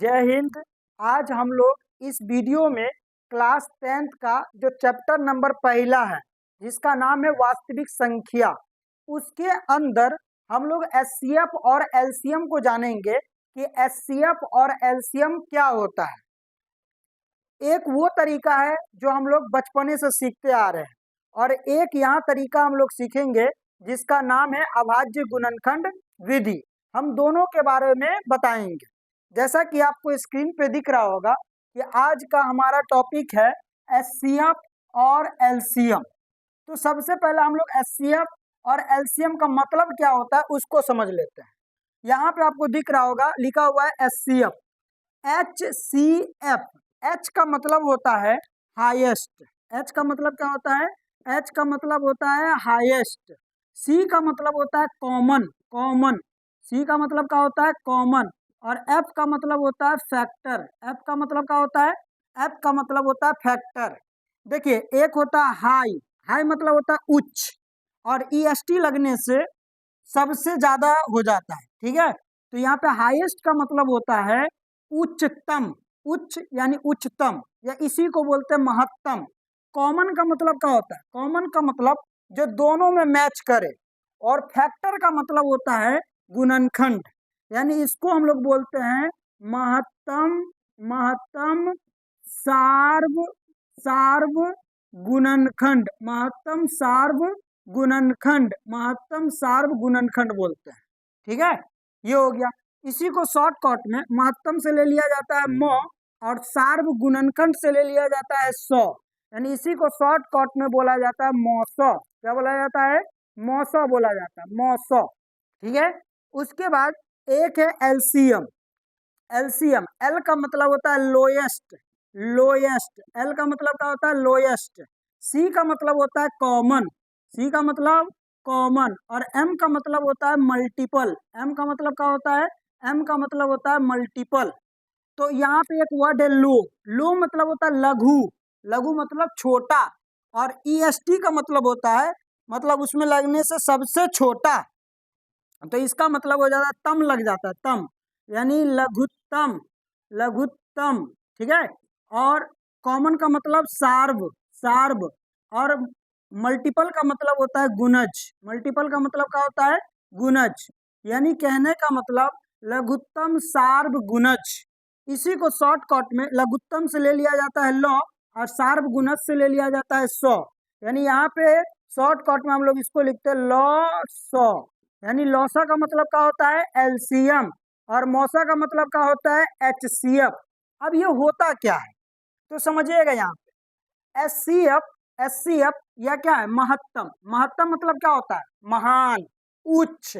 जय हिंद। आज हम लोग इस वीडियो में क्लास 10th का जो चैप्टर नंबर पहला है जिसका नाम है वास्तविक संख्या, उसके अंदर हम लोग एचसीएफ और एलसीएम को जानेंगे कि एचसीएफ और एलसीएम क्या होता है। एक वो तरीका है जो हम लोग बचपने से सीखते आ रहे हैं और एक यहाँ तरीका हम लोग सीखेंगे जिसका नाम है अभाज्य गुणनखंड विधि। हम दोनों के बारे में बताएंगे। जैसा कि आपको स्क्रीन पे दिख रहा होगा कि आज का हमारा टॉपिक है एचसीएफ और एलसीएम। तो सबसे पहले हम लोग एचसीएफ और एलसीएम का मतलब क्या होता है उसको समझ लेते हैं। यहाँ पे आपको दिख रहा होगा लिखा हुआ है एचसीएफ, HCF। एच का मतलब होता है हाईएस्ट। एच का मतलब क्या होता है? एच का मतलब होता है हाईएस्ट। सी का मतलब होता है कॉमन, कॉमन। सी का मतलब क्या होता है? कॉमन। और एफ का मतलब होता है फैक्टर। एफ का मतलब क्या होता है? एफ का मतलब होता है फैक्टर। देखिए, एक होता है हाई, हाई मतलब होता है उच्च, और ईएसटी लगने से सबसे ज्यादा हो जाता है। ठीक है, तो यहाँ पे हाईएस्ट का मतलब होता है उच्चतम, उच्च यानी उच्चतम, या इसी को बोलते हैं महत्तम। कॉमन का मतलब क्या होता है? कॉमन का मतलब जो दोनों में मैच करे। और फैक्टर का मतलब होता है गुणनखंड, यानी इसको हम लोग बोलते हैं महत्तम, महत्तम सार्व, सार्व गुणनखंड, महत्तम सार्व गुणनखंड, महत्तम सार्व गुणनखंड बोलते हैं। ठीक है, ये हो गया। इसी को शॉर्टकट में महत्तम से ले लिया जाता है मौ, और सार्व गुणनखंड से ले लिया जाता है 100, यानी इसी को शॉर्टकट में बोला जाता है मौसौ। क्या बोला जाता है? मौसौ बोला जाता है, मौसौ। ठीक है, उसके बाद एक है एलसीएम। एलसीएम, एल का मतलब होता है लोएस्ट, लोएस्ट। एल का मतलब क्या होता है? लोएस्ट। सी का मतलब होता है कॉमन, सी का मतलब कॉमन। और एम का मतलब होता है मल्टीपल। एम का मतलब क्या होता है? एम का मतलब होता है मल्टीपल। तो यहाँ पे एक वर्ड है लो, लो मतलब होता है लघु, लघु मतलब छोटा। और ईएसटी का मतलब होता है, मतलब उसमें लगने से सबसे छोटा, तो इसका मतलब हो जाता है तम, लग जाता है तम, यानी लघुत्तम, लघुत्तम। ठीक है, और कॉमन का मतलब सार्व, सार्व। और मल्टीपल का मतलब होता है गुणज, मल्टीपल का मतलब क्या होता है? गुणज। यानी कहने का मतलब लघुत्तम सार्व गुणज। इसी को शॉर्टकट में लघुत्तम से ले लिया जाता है लौ, और सार्व गुणज से ले लिया जाता है 100। यानी यहाँ पे शॉर्टकट में हम लोग इसको लिखते हैं लौ 100। यानी लौसा का मतलब क्या होता है? एलसीएम। और मौसा का मतलब क्या होता है? एचसीएफ। अब ये होता क्या है तो समझिएगा। यहाँ पे एचसीएफ, एचसीएफ या क्या है? महत्तम। महत्तम मतलब क्या होता है? महान, उच्च,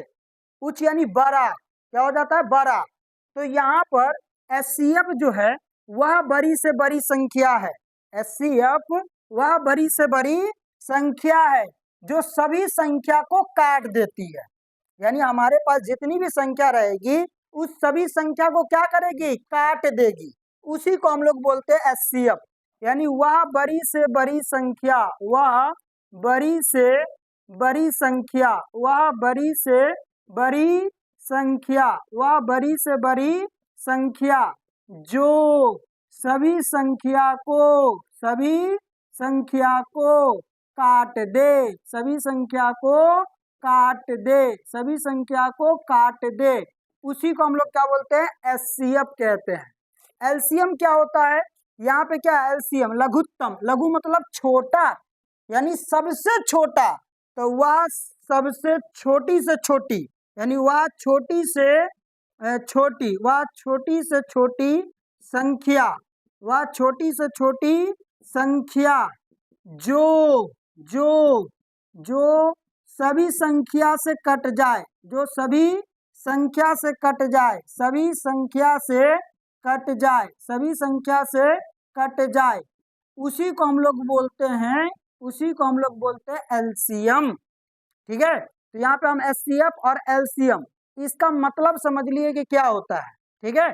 उच्च यानी बड़ा। क्या हो जाता है? बड़ा। तो यहाँ पर एचसीएफ जो है वह बड़ी से बड़ी संख्या है। एचसीएफ वह बड़ी से बड़ी संख्या है जो सभी संख्या को काट देती है। यानी हमारे पास जितनी भी संख्या रहेगी उस सभी संख्या को क्या करेगी? काट देगी। उसी को हम लोग बोलते हैं एचसीएफ। यानी वह बड़ी से बड़ी संख्या, वह बड़ी से बड़ी संख्या, वह बड़ी से बड़ी संख्या, वह बड़ी से बड़ी संख्या जो सभी संख्या को, सभी संख्या को काट दे, सभी संख्या को काट दे, सभी संख्या को काट दे, उसी को हम लोग क्या बोलते हैं? एचसीएफ कहते हैं। एलसीएम क्या होता है? यहाँ पे क्या है? एलसीएम लघुत्तम, लघु मतलब छोटा, यानी सबसे छोटा। तो वह सबसे छोटी से छोटी, यानी वह छोटी से छोटी, वह छोटी से छोटी संख्या, वह छोटी से छोटी संख्या जो जो जो सभी संख्या से कट जाए, जो सभी संख्या से कट जाए, सभी संख्या से कट जाए, सभी संख्या से कट जाए, उसी को हम लोग बोलते हैं, उसी को हम लोग बोलते हैं एलसीएम। ठीक है, तो यहाँ पे हम एचसीएफ और एलसीएम, इसका मतलब समझ लिए कि क्या होता है। ठीक है,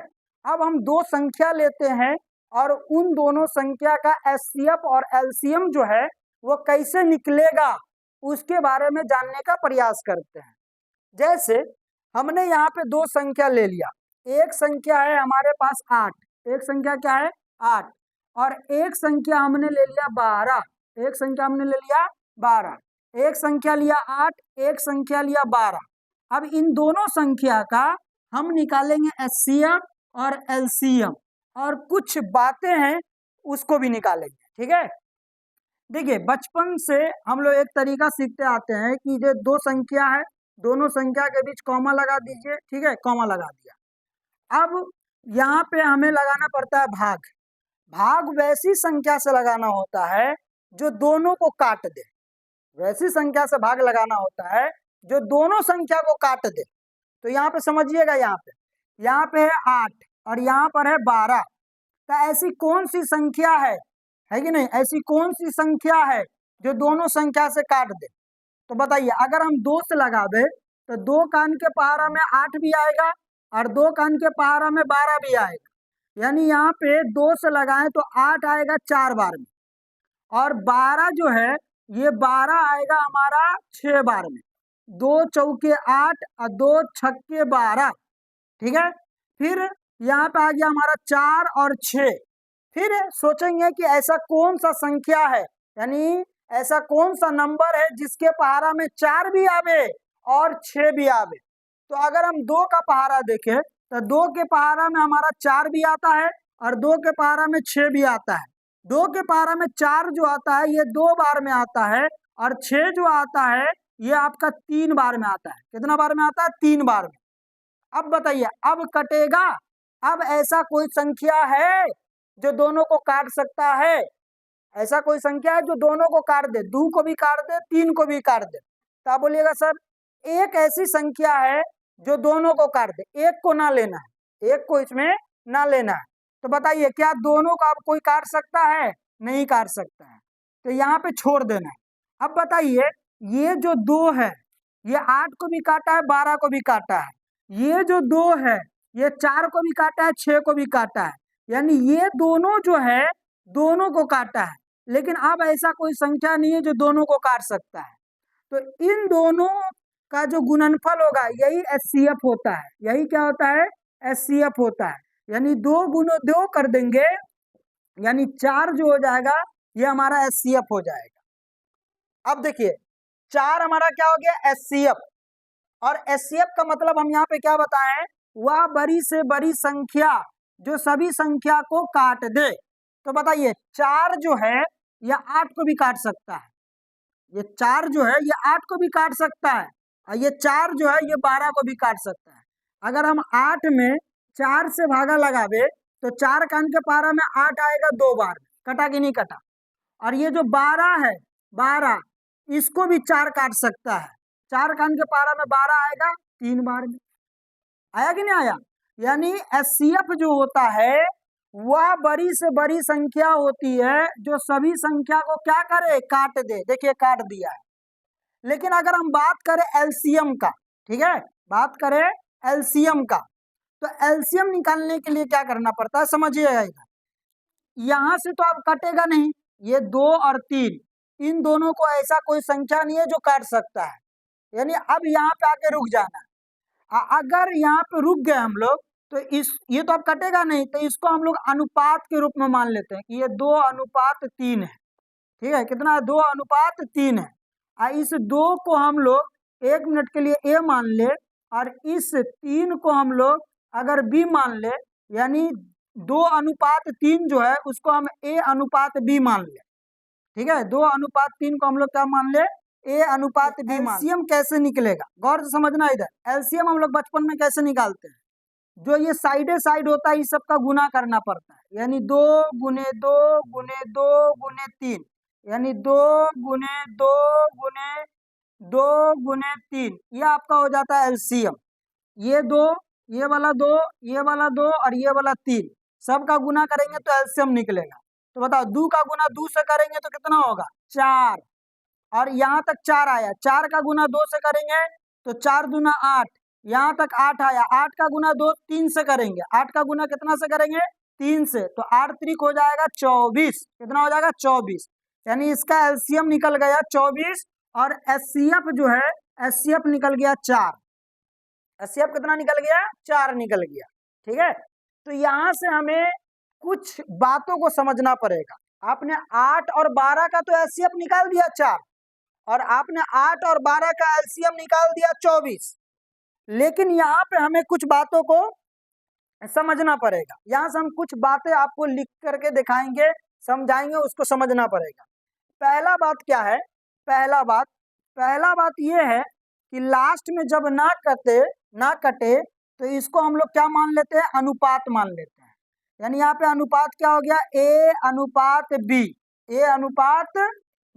अब हम दो संख्या लेते हैं और उन दोनों संख्या का एचसीएफ और एलसीएम जो है वो कैसे निकलेगा उसके बारे में जानने का प्रयास करते हैं। जैसे हमने यहाँ पे दो संख्या ले लिया, एक संख्या है हमारे पास 8, एक संख्या क्या है 8, और एक संख्या हमने ले लिया 12, एक संख्या हमने ले लिया 12, एक संख्या लिया 8, एक संख्या लिया 12। अब इन दोनों संख्या का हम निकालेंगे एचसीएम और एलसीएम, और कुछ बातें हैं उसको भी निकालेंगे, ठीक है। देखिए बचपन से हम लोग एक तरीका सीखते आते हैं कि जो दो संख्या है, दोनों संख्या के बीच कॉमा लगा दीजिए, ठीक है, कॉमा लगा दिया। अब यहाँ पे हमें लगाना पड़ता है भाग। भाग वैसी संख्या से लगाना होता है जो दोनों को काट दे, वैसी संख्या से भाग लगाना होता है जो दोनों संख्या को काट दे। तो यहाँ पे समझिएगा, यहाँ पे है 8 और यहाँ पर है 12, तो ऐसी कौन सी संख्या है कि नहीं, ऐसी कौन सी संख्या है जो दोनों संख्या से काट दे। तो बताइए, अगर हम 2 से लगा दे तो 2 कान के पहाड़ा में 8 भी आएगा और 2 कान के पहाड़ा में 12 भी आएगा, यानी यहाँ पे 2 से लगाएं तो 8 आएगा 4 बार में, और 12 जो है ये 12 आएगा हमारा 6 बार में। 2 चौके 8 और 2 छक्के 12, ठीक है। फिर यहाँ पे आ गया हमारा 4 और 6। फिर सोचेंगे कि ऐसा कौन सा संख्या है, यानी ऐसा कौन सा नंबर है जिसके पहाड़ा में 4 भी आवे और 6 भी आवे। तो अगर हम 2 का पहाड़ा देखें तो 2 के पहाड़ा में हमारा 4 भी आता है और 2 के पहाड़ा में 6 भी आता है। 2 के पहाड़ा में 4 जो आता है ये 2 बार में आता है, और 6 जो आता है ये आपका 3 बार में आता है। कितना बार में आता है? 3 बार में। अब बताइए, अब कटेगा? अब ऐसा कोई संख्या है जो दोनों को काट सकता है? ऐसा कोई संख्या है जो दोनों को काट दे, 2 को भी काट दे, 3 को भी काट दे? तो आप बोलिएगा सर एक ऐसी संख्या है जो दोनों को काट दे, एक को ना लेना है, एक को इसमें ना लेना है। तो बताइए क्या दोनों को आप कोई काट सकता है? नहीं काट सकता है, तो यहाँ पे छोड़ देना है। अब बताइए ये जो 2 है ये 8 को भी काटा है, 12 को भी काटा है। ये जो 2 है ये 4 को भी काटा है, 6 को भी काटा है, यानी ये दोनों जो है दोनों को काटा है। लेकिन अब ऐसा कोई संख्या नहीं है जो दोनों को काट सकता है। तो इन दोनों का जो गुणनफल होगा यही एचसीएफ होता है। यही क्या होता है? एचसीएफ होता है। यानी 2 गुणो 2 कर देंगे, यानी 4 जो हो जाएगा ये हमारा एचसीएफ हो जाएगा। अब देखिए 4 हमारा क्या हो गया? एचसीएफ। और एचसीएफ का मतलब हम यहाँ पे क्या बताएं? वह बड़ी से बड़ी संख्या जो सभी संख्या को काट दे। तो बताइए 4 जो है यह 8 को भी काट सकता है, ये 4 जो है ये 8 को भी काट सकता है, और ये 4 जो है ये 12 को भी काट सकता है। अगर हम 8 में 4 से भागा लगावे तो 4 कान के पारा में 8 आएगा 2 बार, कटा कि नहीं कटा? और ये जो 12 है, 12 इसको भी 4 काट सकता है, 4 कान के पारा में 12 आएगा 3 बार में। आया कि नहीं आया? यानी एचसीएफ जो होता है वह बड़ी से बड़ी संख्या होती है जो सभी संख्या को क्या करे? काट दे। देखिए काट दिया है। लेकिन अगर हम बात करें एलसीएम का, ठीक है, बात करें एलसीएम का, तो एलसीएम निकालने के लिए क्या करना पड़ता है समझिएगा। इधर यहां से तो अब कटेगा नहीं, ये 2 और 3 इन दोनों को ऐसा कोई संख्या नहीं है जो काट सकता है, यानी अब यहाँ पे आके रुक जाना है। अगर यहाँ पे रुक गए हम लोग तो ये तो अब कटेगा नहीं, तो इसको हम लोग अनुपात के रूप में मान लेते हैं कि ये 2:3 है, ठीक है। कितना है? 2:3 है। और इस 2 को हम लोग 1 मिनट के लिए ए मान ले, और इस 3 को हम लोग अगर बी मान ले, यानी 2:3 जो है उसको हम A/B मान ले, ठीक है। 2:3 को हम लोग क्या मान ले? A/B मान। एलसीएम कैसे निकलेगा गौर से समझना। इधर एलसीएम हम लोग बचपन में कैसे निकालते हैं? जो ये साइडे साइड होता है इस सब का गुना करना पड़ता है, यानी 2 गुने 2 गुने 2 गुने 3, यानी 2 गुने 2 गुने 2 गुने 3, ये आपका हो जाता है एलसीएम। ये 2, ये वाला 2, ये वाला 2 और ये वाला 3 सब का गुना करेंगे तो एलसीएम निकलेगा। तो बताओ 2 का गुना 2 से करेंगे तो कितना होगा? 4, और यहाँ तक 4 आया, 4 का गुना 2 से करेंगे तो 4 दूना 8, यहाँ तक 8 आया, 8 का गुना 2 3 से करेंगे, 8 का गुना कितना से करेंगे? 3 से, तो 8 त्रिक हो जाएगा 24। कितना हो जाएगा? 24। यानी इसका एलसीएम निकल गया 24, और एचसीएफ जो है एचसीएफ निकल गया 4। एचसीएफ कितना निकल गया? 4 निकल गया। ठीक है। तो यहाँ से हमें कुछ बातों को समझना पड़ेगा। आपने 8 और 12 का तो एचसीएफ निकाल दिया 4, और आपने 8 और 12 का एलसीएम निकाल दिया 24, लेकिन यहाँ पे हमें कुछ बातों को समझना पड़ेगा। यहाँ से हम कुछ बातें आपको लिख करके दिखाएंगे, समझाएंगे, उसको समझना पड़ेगा। पहला बात क्या है? पहला बात ये है कि लास्ट में जब ना कटे तो इसको हम लोग क्या मान लेते हैं? अनुपात मान लेते हैं। यानी यहाँ पे अनुपात क्या हो गया? ए अनुपात बी, ए अनुपात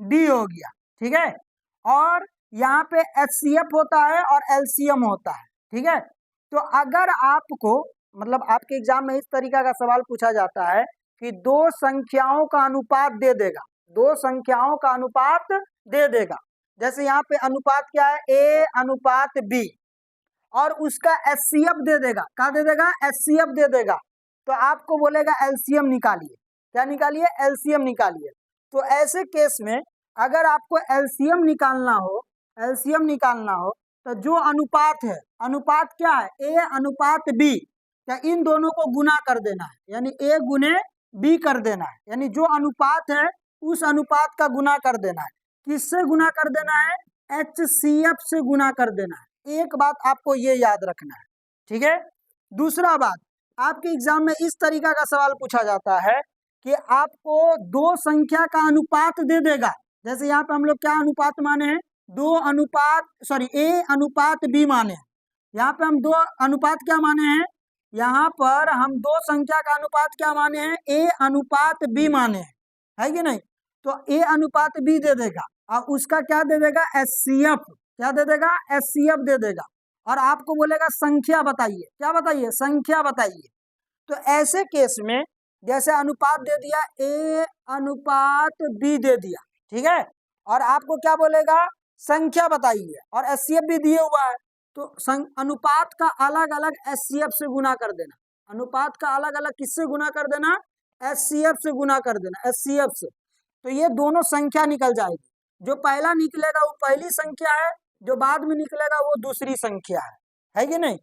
बी हो गया, ठीक है। और यहाँ पे एचसीएफ होता है और एलसीएम होता है, ठीक है। तो अगर आपको मतलब आपके एग्जाम में इस तरीका का सवाल पूछा जाता है कि दो संख्याओं का अनुपात दे देगा, दो संख्याओं का अनुपात दे देगा, जैसे यहाँ पे अनुपात क्या है? ए अनुपात बी, और उसका एचसीएफ दे देगा। क्या दे देगा? एचसीएफ दे देगा। तो आपको बोलेगा एलसीएम निकालिए। क्या निकालिए? एलसीएम निकालिए। तो ऐसे केस में अगर आपको एलसीएम निकालना हो तो जो अनुपात है, अनुपात क्या है? ए अनुपात बी, क्या इन दोनों को गुना कर देना है, यानी ए गुने बी कर देना है। यानी जो अनुपात है उस अनुपात का गुना कर देना है। किससे गुना कर देना है? एचसीएफ से गुना कर देना है। एक बात आपको ये याद रखना है, ठीक है। दूसरा बात, आपके एग्जाम में इस तरीका का सवाल पूछा जाता है कि आपको दो संख्या का अनुपात दे देगा। जैसे यहाँ पे हम लोग क्या अनुपात माने हैं? ए अनुपात बी माने हैं। यहाँ पे हम दो अनुपात क्या माने हैं? यहाँ पर हम दो संख्या का अनुपात क्या माने हैं? ए अनुपात बी माने हैं, है कि नहीं? तो ए अनुपात बी दे देगा और उसका क्या दे देगा? एचसीएफ। क्या दे देगा? एचसीएफ दे देगा। और आपको बोलेगा संख्या बताइए। क्या बताइए? संख्या बताइए। तो ऐसे केस में जैसे अनुपात दे दिया, ए अनुपात बी दे दिया, ठीक है, और आपको क्या बोलेगा? संख्या बताइए, और एचसीएफ भी दिए हुआ है। तो अनुपात का अलग अलग एचसीएफ से गुना कर देना। अनुपात का अलग अलग किससे गुना कर देना? एचसीएफ से गुना कर देना, एचसीएफ से। तो ये दोनों संख्या निकल जाएगी। जो पहला निकलेगा वो पहली संख्या है, जो बाद में निकलेगा वो दूसरी संख्या है कि नहीं?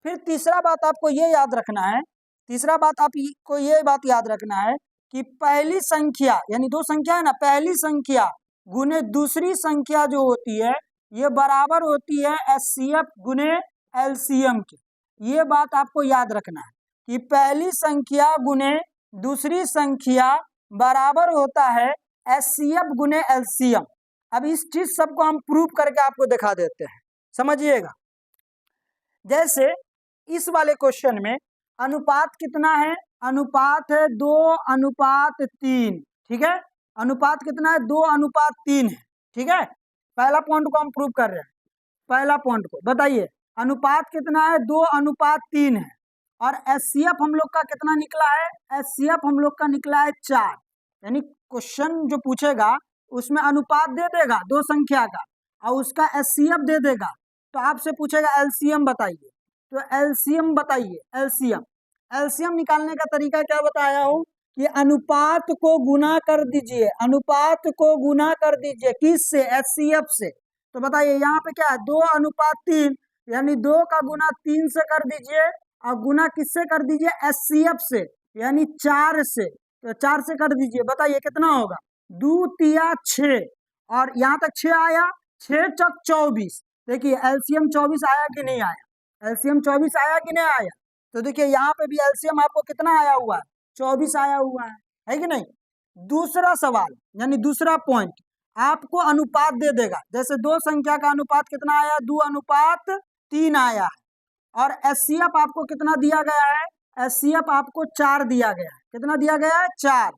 फिर तीसरा बात आपको ये याद रखना है, याद रखना है कि पहली संख्या यानी दो संख्या है ना, पहली संख्या गुने दूसरी संख्या जो होती है ये बराबर होती है एचसीएफ गुने एलसीएम की। ये बात आपको याद रखना है कि पहली संख्या गुने दूसरी संख्या बराबर होता है एचसीएफ गुने एलसीएम। अब इस चीज सबको हम प्रूव करके आपको दिखा देते हैं, समझिएगा। जैसे इस वाले क्वेश्चन में अनुपात कितना है? अनुपात है 2:3, ठीक है। अनुपात कितना है? 2:3 है, ठीक है। पहला पॉइंट को हम प्रूव कर रहे हैं। पहला पॉइंट को बताइए, अनुपात कितना है? 2:3 है। और एचसीएफ हम लोग का कितना निकला है? एचसीएफ हम लोग का निकला है 4। यानी क्वेश्चन जो पूछेगा उसमें अनुपात दे देगा दो संख्या का और उसका एचसीएफ दे देगा। तो आपसे पूछेगा एलसीएम बताइए। तो एलसीएम बताइए, एलसीएम निकालने का तरीका क्या बताया हूं कि अनुपात को गुना कर दीजिए, अनुपात को गुना कर दीजिए किससे? एचसीएफ से। तो बताइए यहाँ पे क्या है? 2:3, यानी 2 का गुना 3 से कर दीजिए और गुना किससे कर दीजिए? एचसीएफ से, यानी 4 से। तो 4 से कर दीजिए, बताइए कितना होगा? 2 तिया 6, और यहाँ तक 6 आया, 6 चक 24। देखिए एलसीएम 24 आया कि नहीं आया? एलसीएम 24 आया कि नहीं आया? तो देखिए यहाँ पे भी एलसीएम आपको कितना आया हुआ है? 24 आया हुआ है कि नहीं? दूसरा सवाल यानी दूसरा पॉइंट, आपको अनुपात दे देगा। जैसे दो संख्या का अनुपात कितना आया? 2:3 आया है। और एचसीएफ आपको कितना दिया गया है? एचसीएफ आपको 4 दिया गया है। कितना दिया गया है? 4।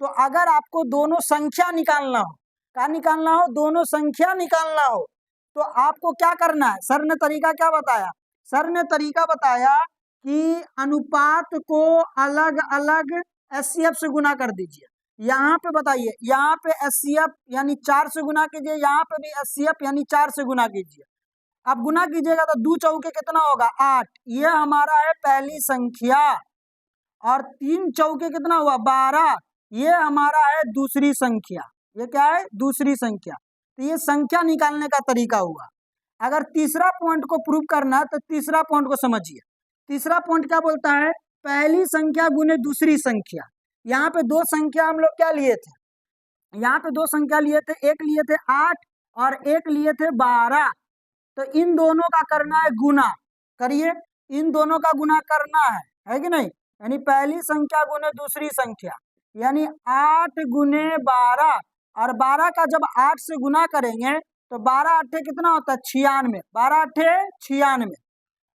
तो अगर आपको दोनों संख्या निकालना हो, क्या निकालना हो? दोनों संख्या निकालना हो, तो आपको क्या करना है? सर ने तरीका क्या बताया? सर ने तरीका बताया कि अनुपात को अलग अलग एचसीएफ से गुना कर दीजिए। यहाँ पे बताइए, यहाँ पे एचसीएफ यानी 4 से गुना कीजिए, यहाँ पे भी एचसीएफ यानी 4 से गुना कीजिए। अब गुना कीजिएगा तो 2 चौके कितना होगा? 8। ये हमारा है पहली संख्या। और 3 चौके कितना हुआ? 12। ये हमारा है दूसरी संख्या। ये क्या है? दूसरी संख्या। तो ये संख्या निकालने का तरीका हुआ। अगर तीसरा पॉइंट को प्रूव करना है तो तीसरा पॉइंट को समझिए। तीसरा पॉइंट क्या बोलता है, पहली संख्या गुने दूसरी संख्या। यहाँ पे दो संख्या हम लोग क्या लिए थे, यहाँ पे दो संख्या लिए थे, एक लिए थे 8 और एक लिए थे 12। तो इन दोनों का करना है गुना, करिए, इन दोनों का गुना करना है कि नहीं। यानी पहली संख्या गुने दूसरी संख्या, यानी 8 गुने 12, और 12 का जब 8 से गुना करेंगे तो 12 अट्ठे कितना होता है 96, 12 अट्ठे 96।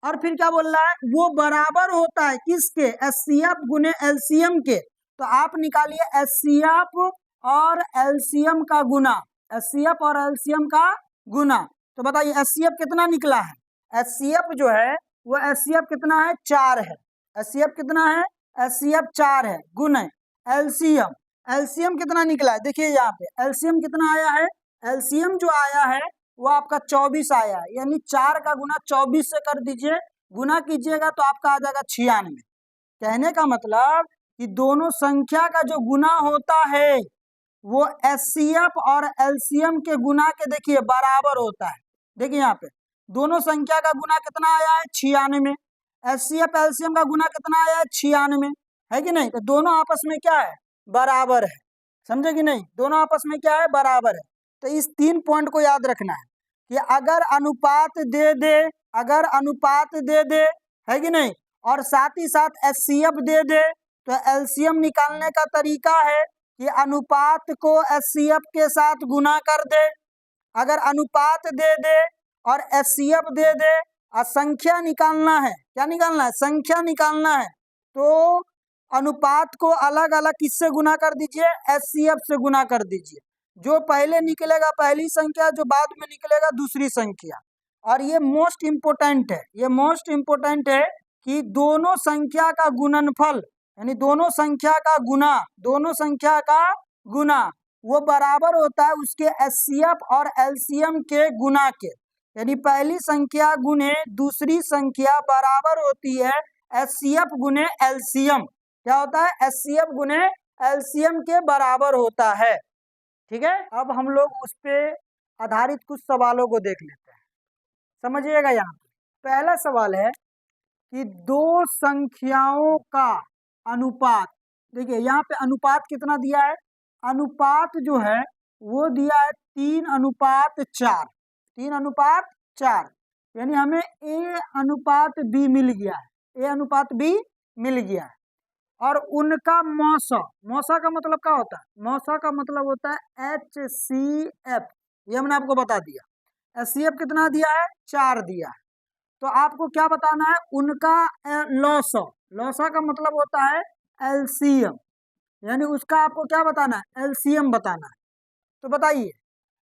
और फिर क्या बोल रहा है, वो बराबर होता है किसके, एचसीएफ गुने एलसीएम के। तो आप निकालिए एचसीएफ और एलसीएम का गुना, एचसीएफ और एलसीएम का गुना। तो बताइए एचसीएफ कितना निकला है, एचसीएफ जो है वो एचसीएफ कितना है 4 है, एचसीएफ कितना है, एचसीएफ 4 है, गुने एलसीएम, एलसीएम कितना निकला है, देखिए यहाँ पे एलसीएम कितना आया है, एलसीएम जो आया है वो आपका 24 आया है। यानी 4 का गुना 24 से कर दीजिए, गुना कीजिएगा तो आपका आ जाएगा 96। कहने का मतलब कि दोनों संख्या का जो गुना होता है वो एचसीएफ और एलसीएम के गुना के देखिए बराबर होता है। देखिए यहाँ पे दोनों संख्या का गुना कितना आया है 96, एचसीएफ एलसीएम का गुना कितना आया है 96, है कि नहीं। तो दोनों आपस में क्या है, बराबर है, समझे कि नहीं, दोनों आपस में क्या है, बराबर है। तो इस 3 पॉइंट को याद रखना है कि अगर अनुपात दे दे, अगर अनुपात दे दे, है कि नहीं, और साथ ही साथ एचसीएफ दे दे, तो एलसीएम निकालने का तरीका है कि अनुपात को एचसीएफ के साथ गुना कर दे। अगर अनुपात दे दे और एचसीएफ दे दे और संख्या निकालना है, क्या निकालना है, संख्या निकालना है, तो अनुपात को अलग अलग किससे गुना कर दीजिए, एचसीएफ से गुना कर दीजिए। जो पहले निकलेगा पहली संख्या, जो बाद में निकलेगा दूसरी संख्या। और ये मोस्ट इम्पोर्टेंट है, ये मोस्ट इम्पोर्टेंट है कि दोनों संख्या का गुणनफल, यानी दोनों संख्या का गुना, दोनों संख्या का गुना वो बराबर होता है उसके एचसीएफ और एलसीएम के गुना के। यानी पहली संख्या गुने दूसरी संख्या बराबर होती है एचसीएफ गुने एलसीएम। क्या होता है, एचसीएफ गुने एलसीएम के बराबर होता है। ठीक है, अब हम लोग उस पे आधारित कुछ सवालों को देख लेते हैं, समझिएगा। यहाँ पे पहला सवाल है कि दो संख्याओं का अनुपात, देखिए यहाँ पे अनुपात कितना दिया है, अनुपात जो है वो दिया है 3:4, 3:4, यानी हमें ए अनुपात बी मिल गया है, ए अनुपात बी मिल गया है। और उनका मौसा, मौसा का मतलब क्या होता है, मौसा का मतलब होता है HCF, ये हमने आपको बता दिया। HCF कितना दिया है, 4 दिया है। तो आपको क्या बताना है, उनका लौसा, लौसा का मतलब होता है LCM, यानी उसका आपको क्या बताना है, LCM बताना है। तो बताइए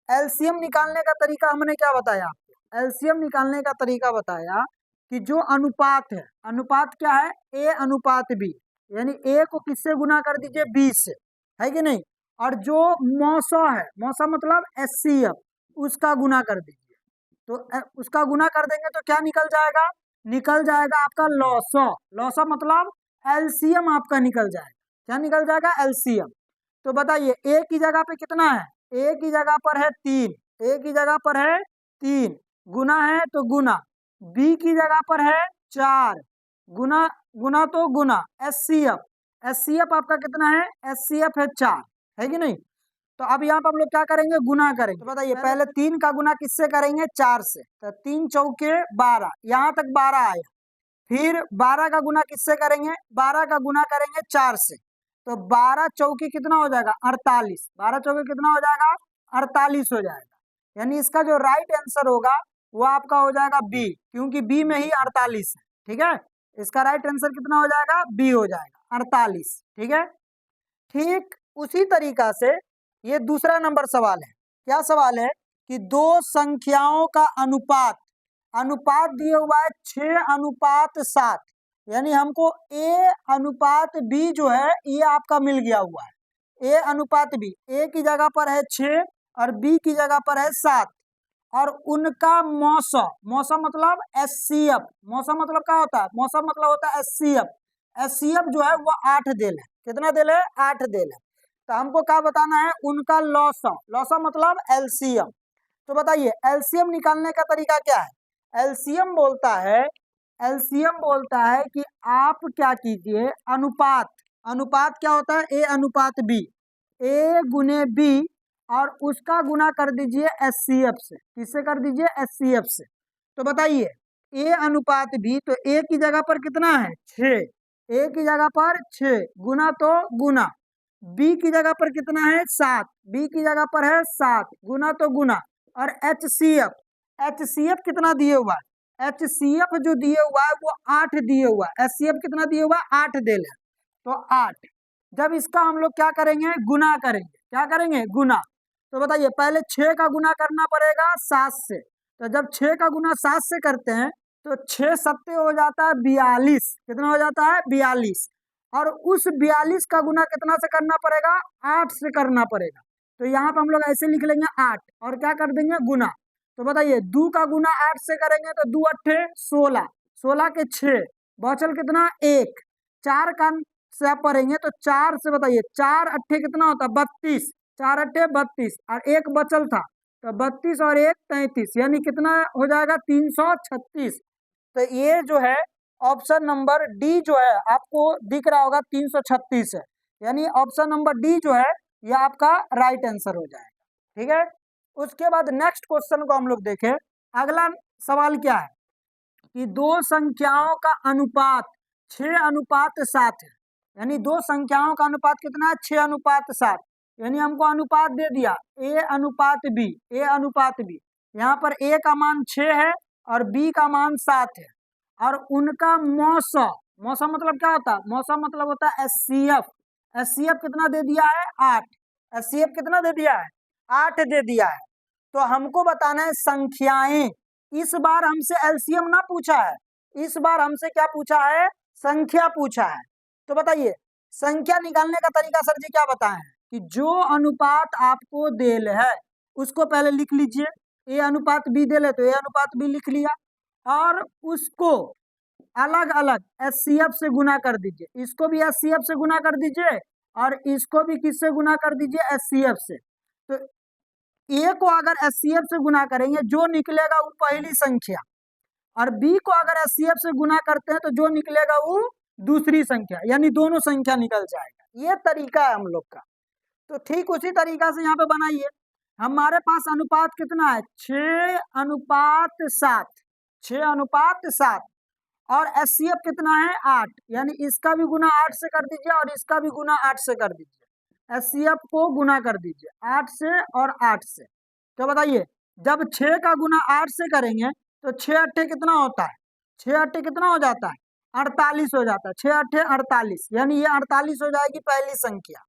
LCM निकालने का तरीका हमने क्या बताया आपको, LCM निकालने का तरीका बताया कि जो अनुपात है, अनुपात क्या है, A अनुपात B, यानी A को किससे गुना कर दीजिए, B से, है कि नहीं। और जो मौसा है, मौसा मतलब HCF, उसका गुना कर दीजिए। तो उसका गुना कर देंगे तो क्या निकल जाएगा, निकल जाएगा आपका लौसा, लौसा मतलब LCM आपका निकल जाएगा। क्या निकल जाएगा, LCM। तो बताइए A की जगह पे कितना है, A की जगह पर है 3, A की जगह पर है 3, गुना है तो गुना, B की जगह पर है 4, गुना, गुना तो गुना, HCF, HCF आपका कितना है, HCF है 4, है कि नहीं। तो अब यहाँ पर हम लोग क्या करेंगे, गुना करेंगे। तो बताइए पहले 3 का गुना किससे करेंगे, 4 से, तो 3 चौके 12, यहाँ तक 12 आया। फिर 12 का गुना किससे करेंगे, 12 का गुना करेंगे 4 से, तो 12 चौके कितना हो जाएगा, 48, 12 चौके कितना हो जाएगा, 48 हो जाएगा। यानी इसका जो राइट आंसर होगा वो आपका हो जाएगा बी, क्योंकि बी में ही 48 है। ठीक है, इसका राइट आंसर कितना हो जाएगा, बी हो जाएगा, 48। ठीक है, ठीक उसी तरीका से ये दूसरा नंबर सवाल है। क्या सवाल है कि दो संख्याओं का अनुपात, अनुपात दिया हुआ है 6:7, यानी हमको A अनुपात B जो है ये आपका मिल गया हुआ है। A अनुपात B, A की जगह पर है 6 और B की जगह पर है 7, और उनका मौसा, मौसा मतलब HCF, मौसा मतलब क्या होता है, मौसा मतलब होता है HCF, HCF जो है वो 8 देल है, कितना देल है, 8 देल है। तो हमको क्या बताना है, उनका लौसा, लौसा मतलब LCM। तो बताइए LCM निकालने का तरीका क्या है, LCM बोलता है एलसीएम बोलता है कि आप क्या कीजिए, अनुपात, अनुपात क्या होता है, ए अनुपात बी, ए गुने बी, और उसका गुना कर दीजिए एचसीएफ से। किससे कर दीजिए, एचसीएफ से। तो बताइए ए अनुपात बी, तो ए की जगह पर कितना है 6, ए की जगह पर 6 गुना तो गुना, बी की जगह पर कितना है 7, बी की जगह पर है 7 गुना तो गुना, और एचसीएफ, एचसीएफ कितना दिए हुआ है, एचसीएफ जो दिए हुआ है वो 8 दिए हुआ है, एचसीएफ कितना दिए हुआ है 8 दे ले, तो 8। जब इसका हम लोग क्या करेंगे, गुना करेंगे, क्या करेंगे, गुना। तो बताइए पहले 6 का गुना करना पड़ेगा 7 से, तो जब 6 का गुना 7 से करते हैं तो 6 सत्ते हो जाता है 42, कितना हो जाता है 42, और उस 42 का गुना कितना से करना पड़ेगा, 8 से करना पड़ेगा। तो यहाँ पर हम लोग ऐसे लिख लेंगे 8 और क्या कर देंगे, गुना। तो बताइए 2 का गुना 8 से करेंगे तो 2 अट्ठे 16, 16 के 6 बचल कितना 1, 4 का से आप पढ़ेंगे तो 4 से, बताइए 4 अट्ठे कितना होता है 32, 4 अट्ठे 32, और एक बचल था तो 32 और 1 33, यानी कितना हो जाएगा 336। तो ये जो है ऑप्शन नंबर डी जो है आपको दिख रहा होगा 336 है, यानी ऑप्शन नंबर डी जो है ये आपका राइट आंसर हो जाएगा। ठीक है, उसके बाद नेक्स्ट क्वेश्चन को हम लोग देखें। अगला सवाल क्या है कि दो संख्याओं का अनुपात 6:7 है, यानी दो संख्याओं का अनुपात कितना है 6:7, यानी हमको अनुपात दे दिया ए अनुपात बी, ए अनुपात बी, यहाँ पर ए का मान 6 है और बी का मान 7 है, और उनका मौसा, मौसा मतलब क्या होता है, मौसा मतलब होता है एचसीएफ, एचसीएफ कितना दे दिया है 8, एचसीएफ कितना दे दिया है 8 दे दिया है। तो हमको बताना है संख्याएं, इस बार हमसे एलसीएम ना पूछा है, इस बार हमसे क्या पूछा है, संख्या पूछा है। तो बताइए संख्या निकालने का तरीका सर जी क्या बताएं कि जो अनुपात आपको देल है उसको पहले लिख लीजिए, ए अनुपात बी दे ले तो ए अनुपात बी लिख लिया, और उसको अलग अलग एचसीएफ से गुना कर दीजिए, इसको भी एचसीएफ से गुना कर दीजिए और इसको भी किससे गुना कर दीजिए, एचसीएफ से। तो ए को अगर एचसीएफ से गुना करेंगे जो निकलेगा वो पहली संख्या, और बी को अगर एचसीएफ से गुना करते हैं तो जो निकलेगा वो दूसरी संख्या, यानी दोनों संख्या निकल जाएगा। ये तरीका है हम लोग का। तो ठीक उसी तरीका से यहाँ पे बनाइए, हमारे पास अनुपात कितना है 6:7, 6:7, और एचसीएफ कितना है 8, यानी इसका भी गुना 8 से कर दीजिए और इसका भी गुना 8 से कर दीजिए, एचसीएफ को गुना कर दीजिए 8 से और 8 से। तो बताइए जब 6 का गुना 8 से करेंगे तो 6 अट्ठे कितना होता है, 6 अट्ठे कितना हो जाता है 48 हो जाता है, 6 अट्ठे 48, यानी ये 48 हो जाएगी पहली संख्या।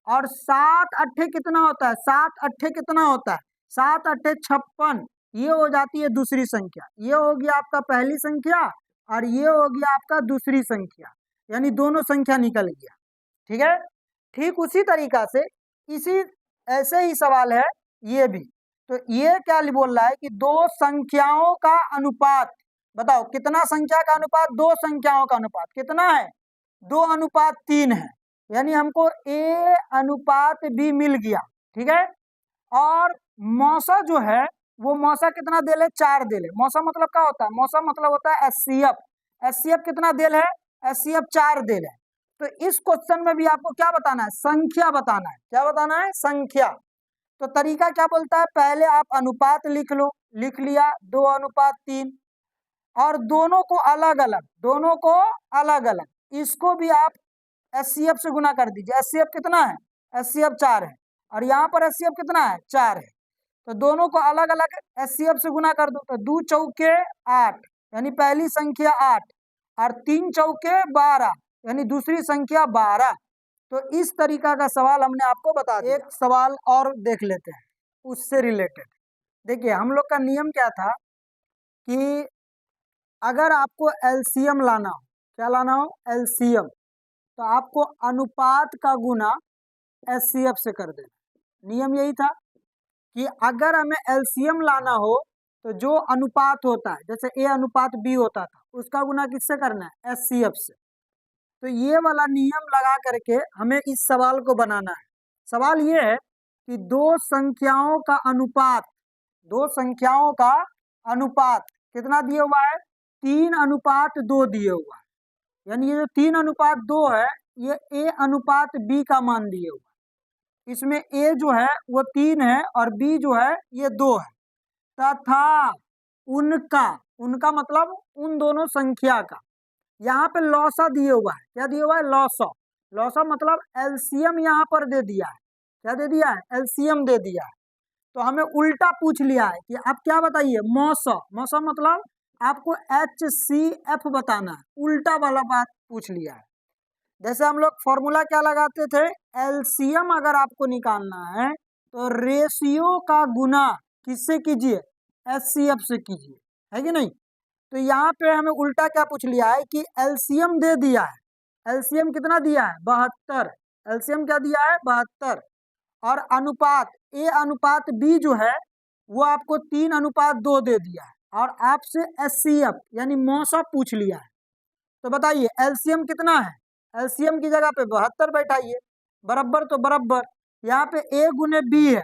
और 7 अट्ठे कितना होता है, 7 अट्ठे कितना होता है 7 अट्ठे 56, ये हो जाती है दूसरी संख्या। ये हो गया आपका पहली संख्या और ये हो गया आपका दूसरी संख्या, यानी दोनों संख्या निकल गया। ठीक है, ठीक उसी तरीका से इसी ऐसे ही सवाल है ये भी। तो ये क्या बोल रहा है कि दो संख्याओं का अनुपात, बताओ कितना संख्या का अनुपात, दो संख्याओं का अनुपात कितना है 2:3 है, यानी हमको ए अनुपात बी मिल गया। ठीक है, और मौसा जो है वो मौसा कितना देल है 4 देल है, मौसा मतलब क्या होता है, मौसा मतलब होता है एचसीएफ, एचसीएफ कितना देल है, एचसीएफ 4 देल है। तो इस क्वेश्चन में भी आपको क्या बताना है, संख्या बताना है, क्या बताना है, संख्या। तो तरीका क्या बोलता है, पहले आप अनुपात लिख लो, लिख लिया 2:3, और दोनों को अलग अलग, दोनों को अलग अलग, इसको भी आप एचसीएफ से गुना कर दीजिए, एचसीएफ कितना है, एचसीएफ 4 है, और यहाँ पर एचसीएफ कितना है 4 है, तो दोनों को अलग अलग एचसीएफ से गुना कर दो, तो 2 चौके 8, यानी पहली संख्या 8, और 3 चौके 12, यानी दूसरी संख्या 12। तो इस तरीका का सवाल हमने आपको बता दिया। एक सवाल और देख लेते हैं उससे रिलेटेड। देखिए हम लोग का नियम क्या था कि अगर आपको एलसीएम लाना हो, क्या लाना हो, एलसीएम, तो आपको अनुपात का गुना एचसीएफ से कर देना। नियम यही था कि अगर हमें एलसीएम लाना हो तो जो अनुपात होता है, जैसे ए अनुपात बी होता था, उसका गुना किससे करना है, एचसीएफ से। तो ये वाला नियम लगा करके हमें इस सवाल को बनाना है। सवाल ये है कि दो संख्याओं का अनुपात, दो संख्याओं का अनुपात कितना दिया हुआ है 3:2 दिए हुआ है, यानी ये जो 3:2 है ये A/B का मान दिए हुआ है। इसमें A जो है वो 3 है और B जो है ये 2 है। तथा उनका, उनका मतलब उन दोनों संख्या का, यहाँ पे लौसा दिए हुआ है। क्या दिया हुआ है? लौसा। लौसा मतलब एलसीएम यहाँ पर दे दिया है। क्या दे दिया है? एलसीएम दे दिया है। तो हमें उल्टा पूछ लिया है कि आप क्या बताइए? मौसा। मौसा मतलब आपको HCF बताना है, उल्टा वाला बात पूछ लिया है। जैसे हम लोग फॉर्मूला क्या लगाते थे? एलसीएम अगर आपको निकालना है तो रेशियो का गुना किससे कीजिए? HCF से कीजिए, है कि नहीं? तो यहाँ पे हमें उल्टा क्या पूछ लिया है कि एलसीएम दे दिया है। एलसीएम कितना दिया है? 72। एलसीएम क्या दिया है? 72। और अनुपात A/B जो है वो आपको 3:2 दे दिया है और आपसे HCF यानी मौसा पूछ लिया है। तो बताइए एलसीएम कितना है? एलसीएम की जगह पे 72 बैठाइए, बराबर तो बराबर। यहाँ पे A गुने B है,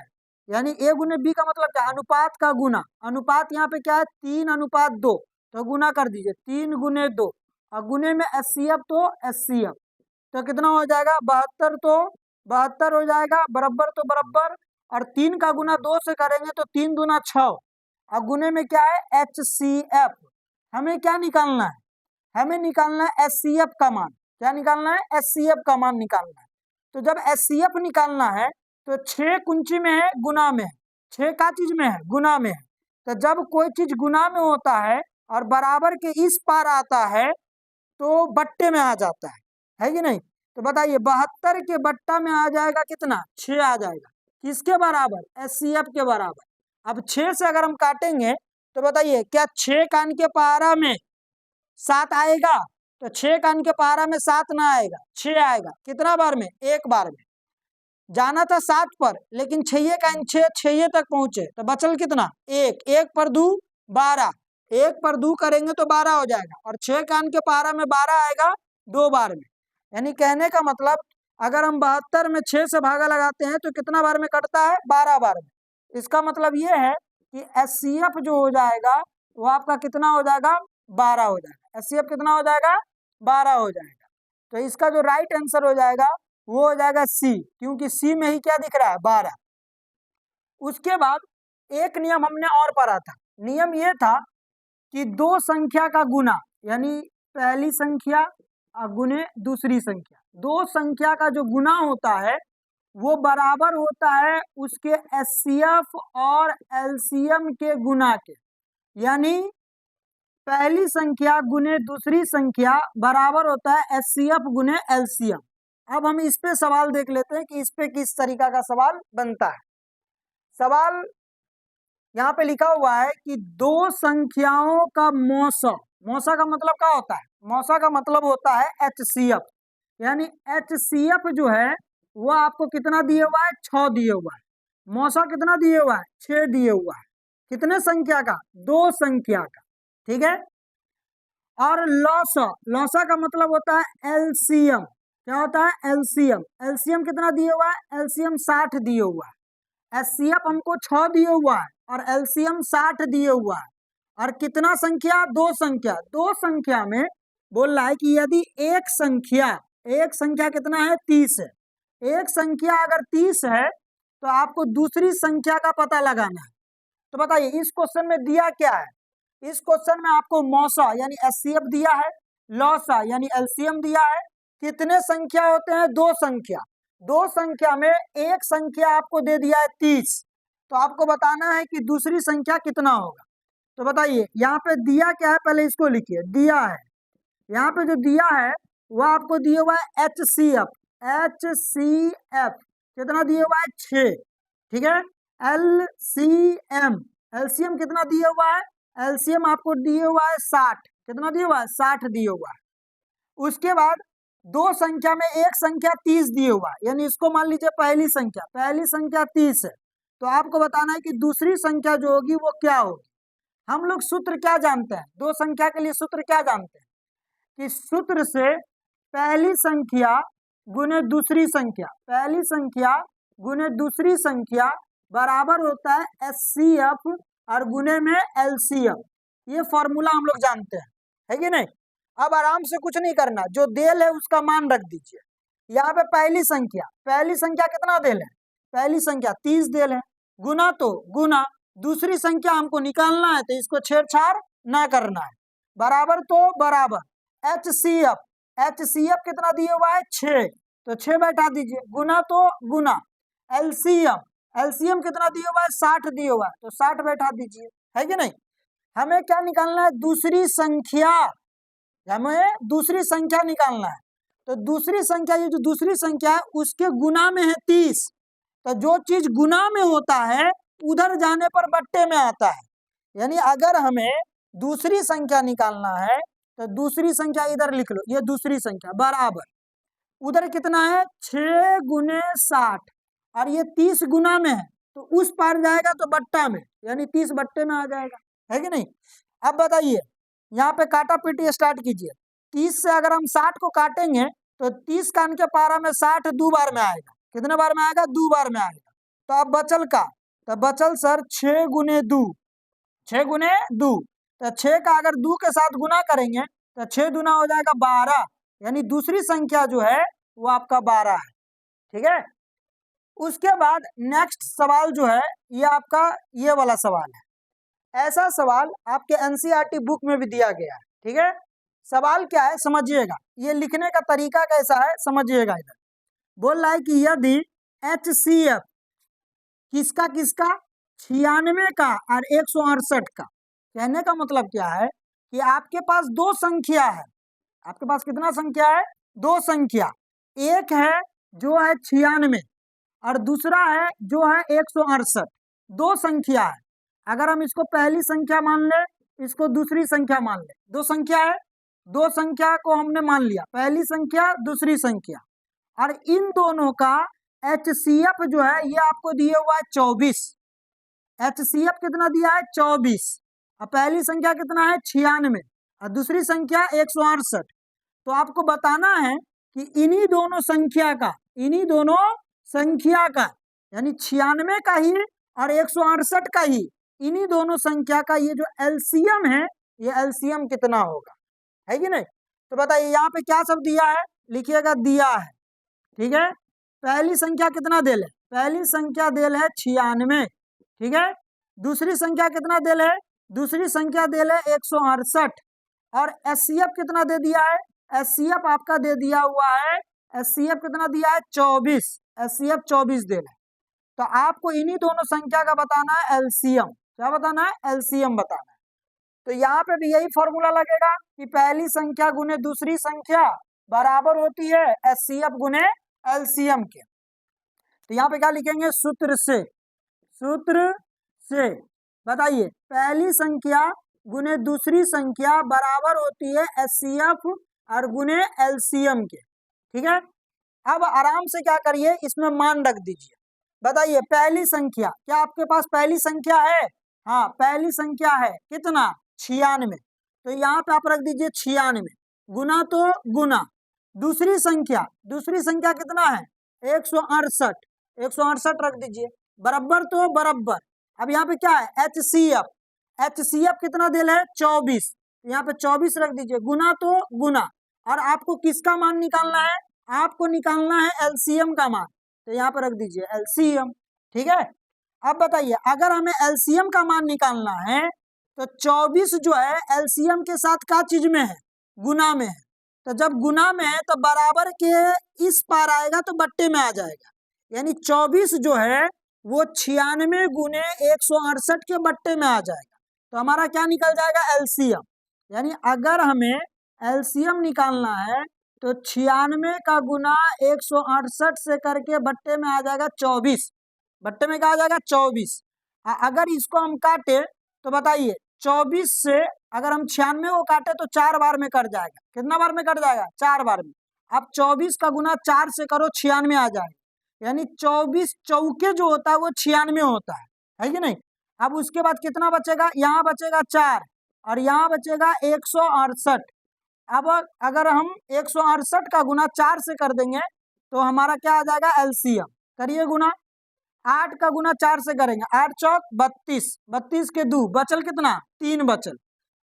यानी A गुने B का मतलब क्या? अनुपात का गुना। अनुपात यहाँ पे क्या है? 3:2। तो गुना कर दीजिए, 3 गुने 2 और गुने में HCF तो HCF। तो कितना हो जाएगा? 72। तो 72 हो जाएगा, बराबर तो बराबर। और 3 का गुना 2 से करेंगे तो 3 दूना 6 और गुने में क्या है? HCF। हमें क्या निकालना है? हमें निकालना है HCF का मान। क्या निकालना है? HCF का मान निकालना है। तो जब HCF निकालना है तो 6 कुंची में है? गुना में है। 6 का चीज में है? गुना में है। तो जब कोई चीज गुना में होता है और बराबर के इस पार आता है तो बट्टे में आ जाता है कि नहीं? तो बताइए 72 के बट्टा में आ जाएगा कितना? 6 आ जाएगा। किसके बराबर? HCF के बराबर। अब 6 से अगर हम काटेंगे तो बताइए क्या 6 कान के पारा में 7 आएगा? तो 6 कान के पारा में 7 ना आएगा, 6 आएगा। कितना बार में? एक बार में। जाना था 7 पर लेकिन 6 कान 6 तक पहुंचे तो बचल कितना? 1। 1 पर 2 12। 1 पर 2 करेंगे तो 12 हो जाएगा और 6 कान के पारा में 12 आएगा 2 बार में। यानी कहने का मतलब अगर हम 72 में 6 से भागा लगाते हैं तो कितना बार में कटता है? 12 बार में। इसका मतलब ये है कि HCF जो हो जाएगा वो आपका कितना हो जाएगा? 12 हो जाएगा। HCF कितना हो जाएगा? 12 हो जाएगा। तो इसका जो राइट आंसर हो जाएगा वो हो जाएगा C, क्योंकि C में ही क्या दिख रहा है? 12। उसके बाद एक नियम हमने और पढ़ा था। नियम ये था कि दो संख्या का गुना, यानी पहली संख्या गुने दूसरी संख्या, दो संख्या का जो गुना होता है वो बराबर होता है उसके HCF और LCM के गुना के। यानी पहली संख्या गुने दूसरी संख्या बराबर होता है HCF गुने LCM। अब हम इस पे सवाल देख लेते हैं कि इस पे किस तरीका का सवाल बनता है। सवाल यहाँ पे लिखा हुआ है कि दो संख्याओं का मौसा, मौसा का मतलब क्या होता है? मौसा का मतलब होता है HCF। यानी HCF जो है वो आपको कितना दिए हुआ है? 6 दिए हुआ है। मौसा कितना दिए हुआ है? 6 दिए हुआ है। कितने संख्या का? दो संख्या का, ठीक है। और लौसा, लौसा का मतलब होता है LCM। क्या होता है? LCM। LCM कितना दिए हुआ है? LCM 60 दिए हुआ है। HCF हमको 6 दिए हुआ है और LCM 60 दिए हुआ है। और कितना संख्या? दो संख्या। दो संख्या में बोल रहा है कि यदि एक संख्या कितना है? 30 है। एक संख्या अगर 30 है तो आपको दूसरी संख्या का पता लगाना है। तो बताइए इस क्वेश्चन में दिया क्या है? इस क्वेश्चन में आपको मौसा यानी HCF दिया है, लौसा यानी LCM दिया है। कितने संख्या होते हैं? दो संख्या। दो संख्या में एक संख्या आपको दे दिया है 30, तो आपको बताना है कि दूसरी संख्या कितना होगा। तो बताइए यहाँ पे दिया क्या है? पहले इसको लिखिए। दिया है, यहाँ पे जो दिया है वो आपको दिया हुआ है HCF। HCF कितना दिया हुआ है? 6, ठीक है। LCM कितना दिया हुआ है? LCM आपको दिए हुआ है 60। कितना दिया हुआ है? 60 दिए हुआ है। उसके बाद दो संख्या में एक संख्या 30 दिए हुआ है, यानी इसको मान लीजिए पहली संख्या। पहली संख्या 30 है तो आपको बताना है कि दूसरी संख्या जो होगी वो क्या होगी। हम लोग सूत्र क्या जानते हैं? दो संख्या के लिए सूत्र क्या जानते हैं? कि सूत्र से पहली संख्या गुने दूसरी संख्या, पहली संख्या गुने दूसरी संख्या बराबर होता है HCF और गुने में LCM। ये फॉर्मूला हम लोग जानते हैं। है कि नहीं। अब आराम से कुछ नहीं करना, जो देल है उसका मान रख दीजिए। यहाँ पे पहली संख्या कितना देल है, पहली संख्या 30 देल है, गुना तो गुना, दूसरी संख्या हमको निकालना है तो इसको छेड़छाड़ ना करना है, बराबर तो बराबर, HCF कितना दिया हुआ है 6, तो 6 बैठा दीजिए, गुना तो गुना, एलसीएम कितना दिया हुआ है 60 दिया हुआ है, तो 60 बैठा दीजिए, है कि नहीं। हमें क्या निकालना है, दूसरी संख्या, हमें दूसरी संख्या निकालना है, तो दूसरी संख्या, ये जो दूसरी संख्या है उसके गुना में है 30, तो जो चीज गुना में होता है उधर जाने पर बट्टे में आता है, यानी अगर हमें दूसरी संख्या निकालना है तो दूसरी संख्या इधर लिख लो, ये दूसरी संख्या बराबर, उधर कितना है 6 गुने 60 और ये 30 गुना में है, तो उस पार जाएगा तो बट्टा में, यानी 30 बट्टे में आ जाएगा, है कि नहीं। अब बताइए, यहाँ पे काटा पीटी स्टार्ट कीजिए, 30 से अगर हम 60 को काटेंगे तो 30 कान के पारा में 60 दो बार में आएगा, कितने बार में आएगा, 2 बार में आएगा, तो अब बचल का, तो बचल सर 6 गुने 2, 6 गुने 2, तो 6 का अगर 2 के साथ गुना करेंगे तो 6 दूना हो जाएगा 12, यानी दूसरी संख्या जो है वो आपका 12 है, ठीक है। उसके बाद नेक्स्ट सवाल जो है ये आपका ये वाला सवाल है, ऐसा सवाल आपके एनसीईआरटी बुक में भी दिया गया है, ठीक है। सवाल क्या है समझिएगा, ये लिखने का तरीका कैसा है समझिएगा। इधर बोल रहा है कि यदि HCF किसका किसका 96 का और 168 का, कहने का मतलब क्या है कि आपके पास दो संख्या है, आपके पास कितना संख्या है, दो संख्या, एक है जो है 96 और दूसरा है जो है 168, दो संख्या है। अगर हम इसको पहली संख्या मान ले, इसको दूसरी संख्या मान ले, दो संख्या है, दो संख्या को हमने मान लिया, पहली संख्या दूसरी संख्या, और इन दोनों का HCF जो है ये आपको दिया हुआ है 24, HCF कितना दिया है 24, और पहली संख्या कितना है 96 और दूसरी संख्या 168, तो आपको बताना है कि इन्हीं दोनों संख्या का, इन्हीं दोनों संख्या का, यानी 96 का ही और 168 का ही, इन्हीं दोनों संख्या का ये जो एलसीएम है, ये एलसीएम कितना होगा, है कि नहीं। तो बताइए यहाँ पे क्या सब दिया है, लिखिएगा दिया है, ठीक है। पहली संख्या कितना देल है, पहली संख्या देल है 96, ठीक है। दूसरी संख्या कितना देल है, दूसरी संख्या देल है 168, और एचसीएफ कितना दे दिया है, एचसीएफ आपका दे दिया हुआ है, एचसीएफ कितना दिया है 24, एचसीएफ 24 देल है। तो आपको इन्हीं दोनों संख्या का बताना है एलसीएम, क्या बताना है, एलसीएम बताना है। तो यहाँ पे भी यही फॉर्मूला लगेगा कि पहली संख्या गुने दूसरी संख्या बराबर होती है एचसीएफ गुने एलसीएम के। तो यहाँ पे क्या लिखेंगे, सूत्र से, सूत्र से बताइए पहली संख्या गुने दूसरी संख्या बराबर होती है एचसीएफ और गुने एलसीएम के, ठीक है। अब आराम से क्या करिए, इसमें मान रख दीजिए। बताइए पहली संख्या, क्या आपके पास पहली संख्या है, हाँ पहली संख्या है, कितना 96, तो यहाँ पे आप रख दीजिए 96, गुना तो गुना, दूसरी संख्या, दूसरी संख्या कितना है 168, 168 रख दीजिए, बराबर तो बराबर। अब यहाँ पे क्या है एचसीएफ, एचसीएफ कितना दिल है 24, यहाँ पे 24 रख दीजिए, गुना तो गुना, और आपको किसका मान निकालना है, आपको निकालना है एलसीएम का मान, तो यहाँ पर रख दीजिए एलसीएम, ठीक है। अब बताइए अगर हमें एलसीएम का मान निकालना है तो 24 जो है एलसीएम के साथ क्या चीज में है, गुना में है, तो जब गुना में है तो बराबर के इस पार आएगा तो बट्टे में आ जाएगा, यानी 24 जो है वो 96 गुने 168 के बट्टे में आ जाएगा, तो हमारा क्या निकल जाएगा एलसीएम। यानी अगर हमें एलसीएम निकालना है तो 96 का गुना 168 से करके बट्टे में आ जाएगा 24, बट्टे में क्या आ जाएगा 24। अगर इसको हम काटे तो बताइए 24 से अगर हम 96 को काटे तो 4 बार में कट जाएगा, कितना बार में कट जाएगा 4 बार में। अब 24 का गुना 4 से करो 96 आ जाएगा, यानी 24 चौके जो होता है वो 96 होता है कि नहीं। अब उसके बाद कितना बचेगा, यहाँ बचेगा 4 और यहाँ बचेगा 168। अब अगर हम 168 का गुना 4 से कर देंगे तो हमारा क्या आ जाएगा एलसीएम, करिए गुना, 8 का गुना 4 से करेंगे, 8 चौक 32, 32 के 2 बचल कितना 3 बचल,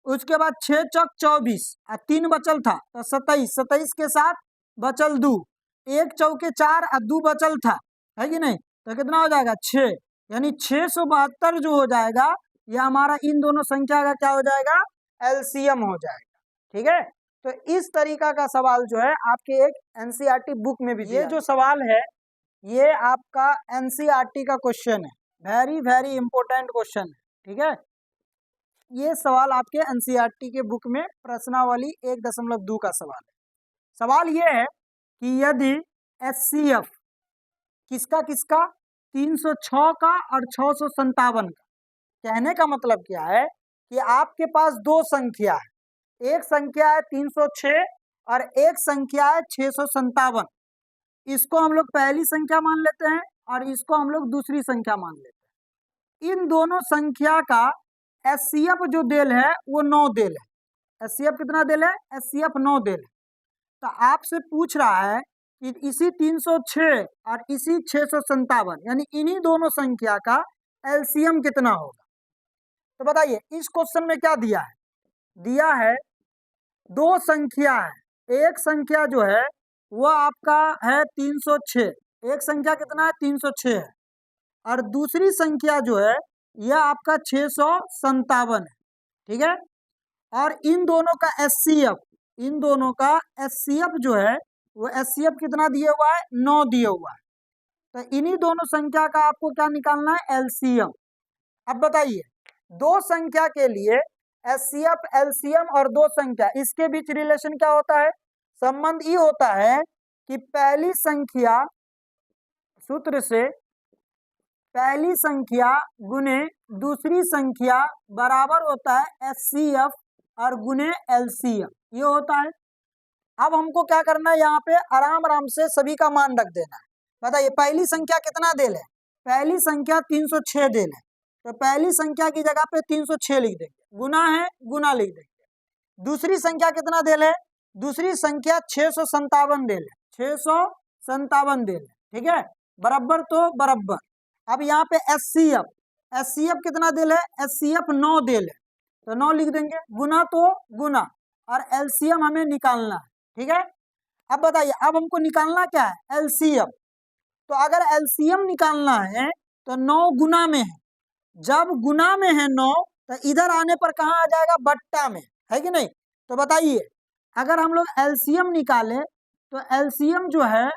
उसके बाद 6 चौक 24 और 3 बचल था तो 27, 27 के साथ बचल 2, 1 चौके 4 और 2 बचल था, है कि नहीं, तो कितना हो जाएगा 6, यानी 672 जो हो जाएगा ये हमारा इन दोनों संख्या का क्या हो जाएगा, एलसीएम हो जाएगा। ठीक है, तो इस तरीका का सवाल जो है आपके एक एनसीईआरटी बुक में भी ये जो सवाल है ये आपका एनसीईआरटी का क्वेश्चन है, वेरी वेरी इंपॉर्टेंट क्वेश्चन है। ठीक है, ये सवाल आपके एनसीईआरटी के बुक में प्रश्नावली 1.2 का सवाल है। सवाल ये है कि यदि एचसीएफ किसका किसका 306 का और 657 का, कहने का मतलब क्या है कि आपके पास दो संख्या है, एक संख्या है 306 और एक संख्या है 657, इसको हम लोग पहली संख्या मान लेते हैं और इसको हम लोग दूसरी संख्या मान लेते हैं। इन दोनों संख्या का एचसीएफ जो देल है वो 9 देल है। एचसीएफ कितना देल है, एचसीएफ 9 देल है। तो आपसे पूछ रहा है कि इसी 306 और इसी 657 यानी इन्हीं दोनों संख्या का एलसीएम कितना होगा। तो बताइए इस क्वेश्चन में क्या दिया है, दिया है दो संख्या है, एक संख्या जो है वो आपका है 306, एक संख्या कितना है 306 है, और दूसरी संख्या जो है यह आपका 657 है। ठीक है, और इन दोनों का एचसीएफ, इन दोनों का एचसीएफ जो है वो एचसीएफ कितना दिया हुआ है, 9 दिया हुआ है। तो इन्हीं दोनों संख्या का आपको क्या निकालना है, एलसीएम। अब बताइए दो संख्या के लिए एचसीएफ, एलसीएम और दो संख्या इसके बीच रिलेशन क्या होता है, संबंध ये होता है कि पहली संख्या सूत्र से पहली संख्या गुने दूसरी संख्या बराबर होता है एचसीएफ और गुने एलसीएम, ये होता है। अब हमको क्या करना है, यहाँ पे आराम आराम से सभी का मान रख देना है। बताइए पहली संख्या कितना देल है, पहली संख्या 306 देल है, तो पहली संख्या की जगह पे 306 लिख देंगे, गुना है गुना लिख देंगे। दूसरी संख्या कितना देल है, दूसरी संख्या 657 देल है, 657 देल है। ठीक है, बराबर तो बराबर। अब यहाँ पे एचसीएफ, एचसीएफ कितना देल है, एचसीएफ 9 देल है, तो 9 लिख देंगे, गुना तो गुना, और एलसीएम हमें निकालना है। ठीक है, अब बताइए अब हमको निकालना क्या है, एलसीएम। तो अगर एलसीएम निकालना है तो 9 गुना में है, जब गुना में है 9 तो इधर आने पर कहाँ आ जाएगा, बट्टा में, है कि नहीं। तो बताइए अगर हम लोग एलसीएम निकाले तो एलसीएम जो है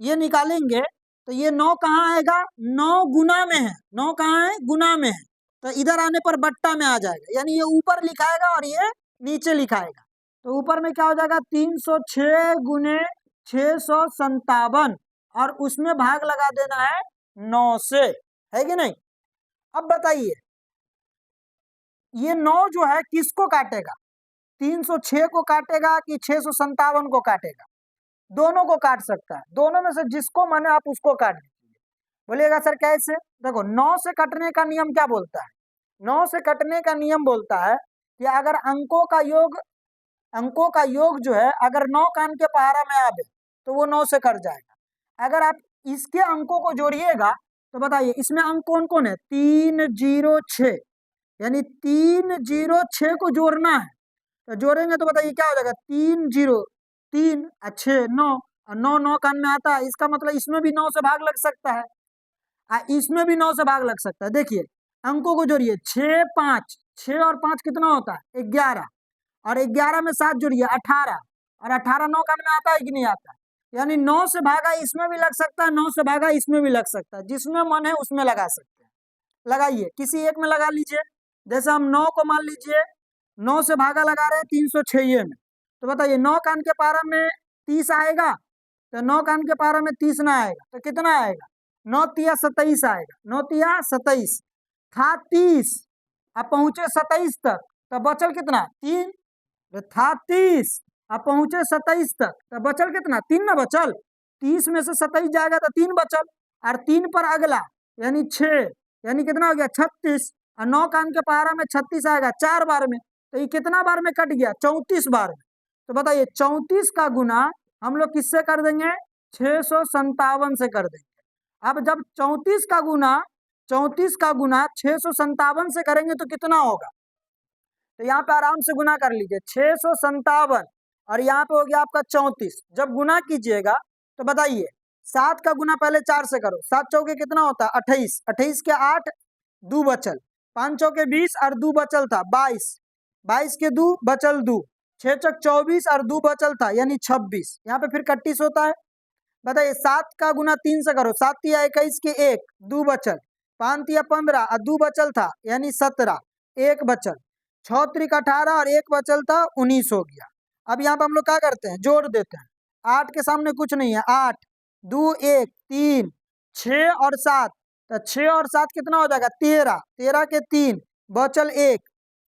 ये निकालेंगे तो ये 9 कहाँ आएगा, 9 गुना में है, 9 कहाँ है, गुना में है, तो इधर आने पर बट्टा में आ जाएगा, यानी ये ऊपर लिखाएगा और ये नीचे लिखाएगा। तो ऊपर में क्या हो जाएगा, 306 गुने 657 और उसमें भाग लगा देना है 9 से, है कि नहीं। अब बताइए ये 9 जो है किसको काटेगा, 306 को काटेगा कि 657 को काटेगा, दोनों को काट सकता है, दोनों में से जिसको माने आप उसको काट दीजिए। बोलिएगा सर कैसे, देखो 9 से कटने का नियम क्या बोलता है, 9 से कटने का नियम बोलता है कि अगर अंकों का योग जो है अगर 9 का अंक के पहाड़ा में आवे तो वो 9 से कट जाएगा। अगर आप इसके अंकों को जोड़िएगा तो बताइए इसमें अंक कौन कौन है, 306, यानी 306 को जोड़ना है, तो जोड़ेंगे तो बताइए क्या हो जाएगा, 3 6 9 और 9 9 कान में आता है, इसका मतलब इसमें भी 9 से भाग लग सकता है, इसमें भी 9 से भाग लग सकता है। देखिए अंकों को जोड़िए, 6 5, 6 और 5 कितना होता है 11, और 11 में 7 जोड़िए 18, और 18 9 कान में आता है कि नहीं आता है, यानी 9 से भागा इसमें भी लग सकता है, 9 से भागा इसमें भी लग सकता है, जिसमें मन है उसमें लगा सकते हैं। लगाइए किसी एक में लगा लीजिए, जैसे हम 9 को मान लीजिए 9 से भागा लगा रहे हैं 306 में, तो बताइए 9 कान के पारा में 30 आएगा, तो 9 कान के पारा में 30 ना आएगा तो कितना आएगा, 9 तिया 27 आएगा, 9 तिया 27 था 30, अब पहुंचे 27 तक तो बचल कितना 3, तो था 30 अब पहुंचे 27 तक तो बचल कितना 3 ना बचल, 30 में से 27 जाएगा तो 3 बचल, और 3 पर अगला यानी 6, यानी कितना हो गया 36, और 9 कान के पहाड़ा में 36 आएगा 4 बार में, तो ये कितना बार में कट गया 34 बार में। तो बताइए 34 का गुना हम लोग किससे कर देंगे, 657 से कर देंगे। अब जब 34 का गुना 657 से करेंगे तो कितना होगा, तो यहाँ पे आराम से गुना कर लीजिए, 657 और यहाँ पे हो गया आपका 34। जब गुना कीजिएगा तो बताइए, 7 का गुना पहले 4 से करो, 7 चौके कितना होता है 28, 28 के 8, 2 बचल, 5 चौके 20 और 2 बचल था 22, 22 के 2 बचल 2, 6 चौक 24 और 2 बचल था यानी 26। यहाँ पे फिर 31 होता है। बताइए 7 का गुना 3 से करो, 7 तिया 21 के 1, 2 बचल, 5 तिया 15 और 2 बचल था यानी 17, 1 बचल, 6 त्रिक 18 और 1 बचल था 19 हो गया। अब यहाँ पे हम लोग क्या करते हैं, जोड़ देते हैं। 8 के सामने कुछ नहीं है, 8 2 1 3, 6 और 7, तो 6 और 7 कितना हो जाएगा 13, 13 के 3 बचल 1,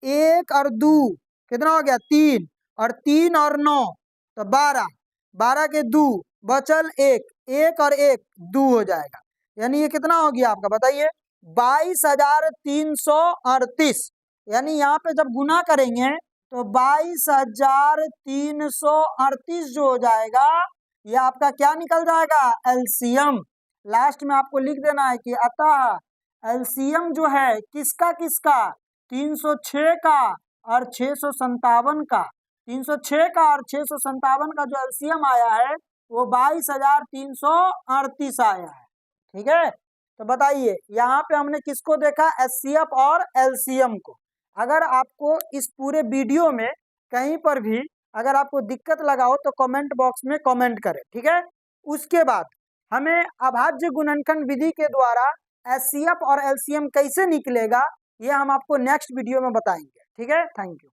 1 और 2 कितना हो गया 3, और 3 और 9 तो 12, 12 के 2 बचल 1, 1 और 1 2 हो जाएगा, यानी ये कितना हो गया आपका बताइए 22,338। यानी यहाँ पे जब गुना करेंगे तो 22,338 जो हो जाएगा, ये आपका क्या निकल जाएगा एलसीएम। लास्ट में आपको लिख देना है कि अतः एलसीएम जो है किसका किसका, 306 का और 657 का, 306 का और 657 का जो एलसीएम आया है वो 22,338 आया है। ठीक है, तो बताइए यहाँ पे हमने किसको देखा, एचसीएफ और एलसीएम को। अगर आपको इस पूरे वीडियो में कहीं पर भी अगर आपको दिक्कत लगा हो तो कमेंट बॉक्स में कमेंट करें, ठीक है। उसके बाद हमें अभाज्य गुणनखंड विधि के द्वारा एचसीएफ और एलसीएम कैसे निकलेगा ये हम आपको नेक्स्ट वीडियो में बताएंगे, ठीक है। Thank you.